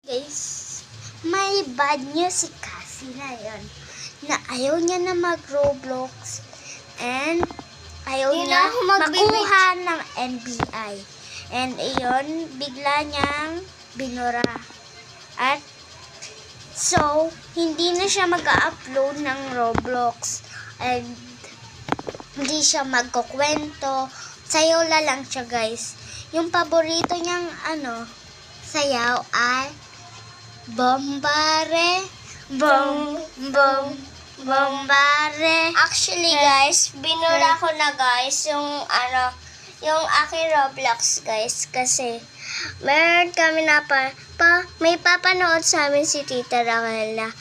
Guys, may bad news si Cassie na yun. Na ayaw niya na mag-Roblox and ayaw niya makuha ng NBI. And iyon, bigla niyang binura. At so, hindi na siya mag-upload ng Roblox. And hindi siya magkukwento. Sayaw lang siya, guys. Yung paborito niyang sayaw ay bombare, bombare. Actually, guys, binura ko na, guys, yung aking Roblox, guys, kasi meron kami may papanood sa amin si Tita Raquel na,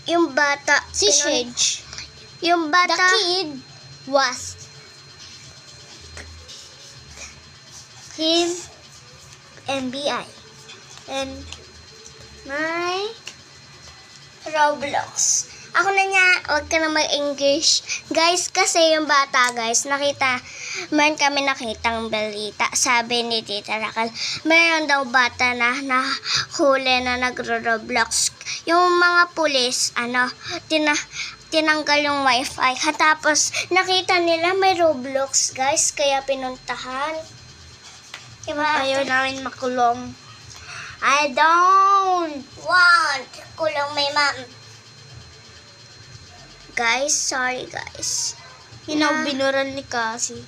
yung bata, Si Shage. yung bata, The kid was him NBI. And my Roblox. Ako na nga, wag ka na mag-English. Guys, kasi yung bata, guys, meron kami nakitang balita. Sabi ni Tita Raquel, meron daw bata na nahuli na nagro-Roblox. Yung mga pulis, tinanggal yung wifi. Tapos, nakita nila may Roblox, guys, kaya pinuntahan. Diba? ayaw namin makulong. I don't Want kulong may ma'am. Guys, sorry guys. binuran ni Cassie.